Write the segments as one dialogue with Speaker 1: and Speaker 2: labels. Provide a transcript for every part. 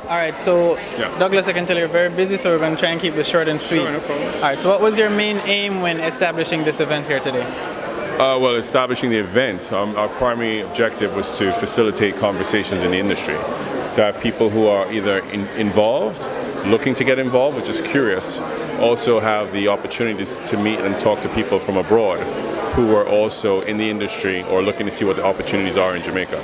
Speaker 1: All right, so Douglas, I can tell you're very busy, so we're going to try and keep this short and sweet.
Speaker 2: Sure, no problem.
Speaker 1: All right, so what was your main aim when establishing this event here today?
Speaker 2: Well, establishing the event, our primary objective was to facilitate conversations in the industry, to have people who are either involved, looking to get involved, or just curious, also have the opportunities to meet and talk to people from abroad who are also in the industry or looking to see what the opportunities are in Jamaica.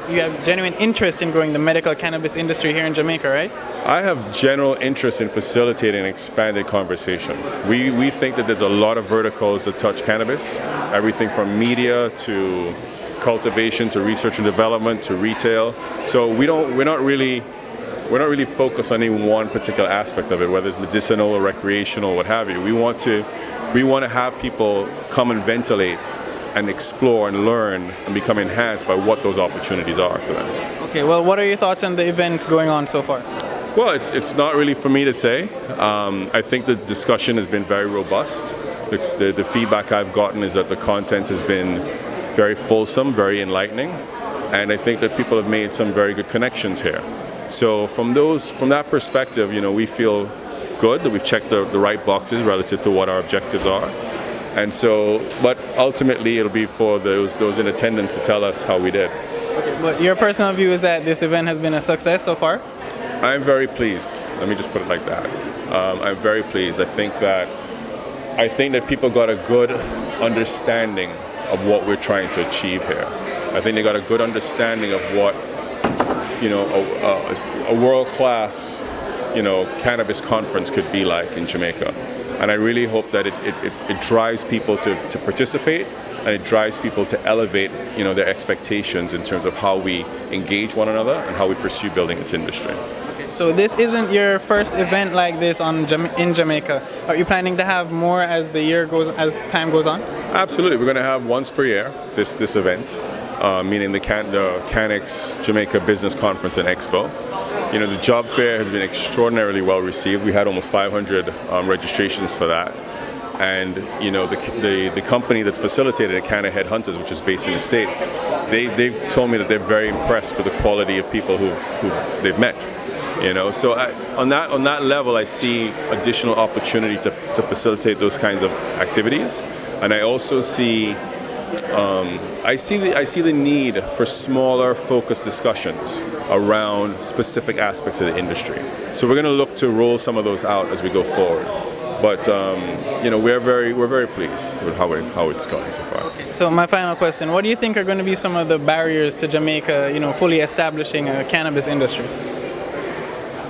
Speaker 1: You have genuine interest in growing the medical cannabis industry here in Jamaica, right?
Speaker 2: I have general interest in facilitating an expanded conversation. We think that there's a lot of verticals that touch cannabis, everything from media to cultivation to research and development to retail. So we're not really focused on any one particular aspect of it, whether it's medicinal or recreational, what have you. We want to have people come and ventilate and explore and learn and become enhanced by what those opportunities are for them.
Speaker 1: Okay, well, what are your thoughts on the events going on so far?
Speaker 2: Well, it's not really for me to say. I think the discussion has been very robust. The feedback I've gotten is that the content has been very fulsome, very enlightening, and I think that people have made some very good connections here. So from that perspective, we feel good that we've checked the right boxes relative to what our objectives are. And so, but ultimately it'll be for those in attendance to tell us how we did.
Speaker 1: Okay, but your personal view is that this event has been a success so far?
Speaker 2: I'm very pleased. Let me just put it like that. I'm very pleased. I think that people got a good understanding of what we're trying to achieve here. I think they got a good understanding of what a world-class cannabis conference could be like in Jamaica. And I really hope that it drives people to participate, and it drives people to elevate their expectations in terms of how we engage one another and how we pursue building this industry.
Speaker 1: So this isn't your first event like this in Jamaica. Are you planning to have more as time goes on?
Speaker 2: Absolutely, we're going to have once per year this event, meaning the Canex Jamaica Business Conference and Expo. The job fair has been extraordinarily well received. We had almost 500 registrations for that. And the company that's facilitated it, Canna Headhunters, which is based in the States, they've told me that they're very impressed with the quality of people who they've met. So on that level, I see additional opportunity to facilitate those kinds of activities, and I also see I see the need for smaller, focused discussions around specific aspects of the industry. So we're going to look to roll some of those out as we go forward. But we're very pleased with how it's going so far.
Speaker 1: So my final question: what do you think are going to be some of the barriers to Jamaica, fully establishing a cannabis industry?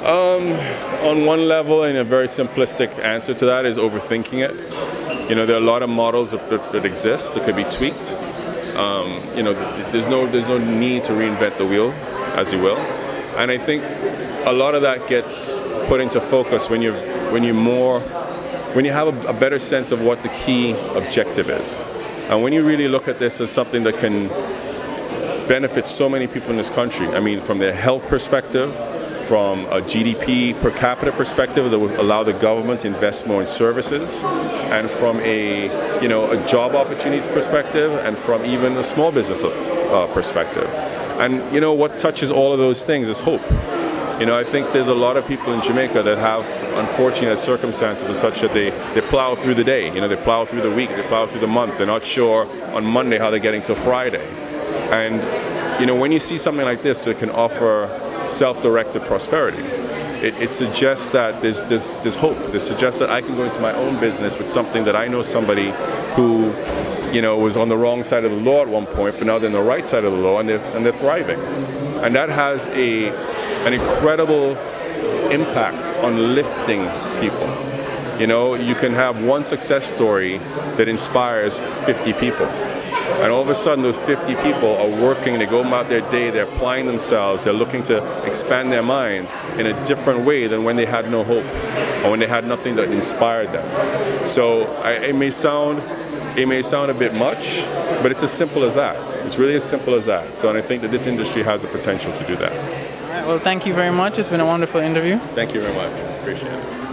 Speaker 2: On one level, and a very simplistic answer to that is overthinking it. There are a lot of models that exist that could be tweaked. There's no need to reinvent the wheel, as you will. And I think a lot of that gets put into focus when you have a better sense of what the key objective is. And when you really look at this as something that can benefit so many people in this country, I mean, from their health perspective, from a GDP per capita perspective that would allow the government to invest more in services, and from a job opportunities perspective, and from even a small business perspective. And what touches all of those things is hope. I think there's a lot of people in Jamaica that have unfortunate circumstances as such that they plow through the day, they plow through the week, they plow through the month. They're not sure on Monday how they're getting to Friday. And when you see something like this that can offer self-directed prosperity, it suggests that there's hope. It suggests that I can go into my own business with something that I know somebody who was on the wrong side of the law at one point, but now they're on the right side of the law and they're thriving. And that has an incredible impact on lifting people. You can have one success story that inspires 50 people. And all of a sudden, those 50 people are working, they go about their day, they're applying themselves, they're looking to expand their minds in a different way than when they had no hope or when they had nothing that inspired them. So it may sound a bit much, but it's as simple as that. It's really as simple as that. So and I think that this industry has the potential to do that.
Speaker 1: All right, Well, thank you very much. It's been a wonderful interview.
Speaker 2: Thank you very much. Appreciate it.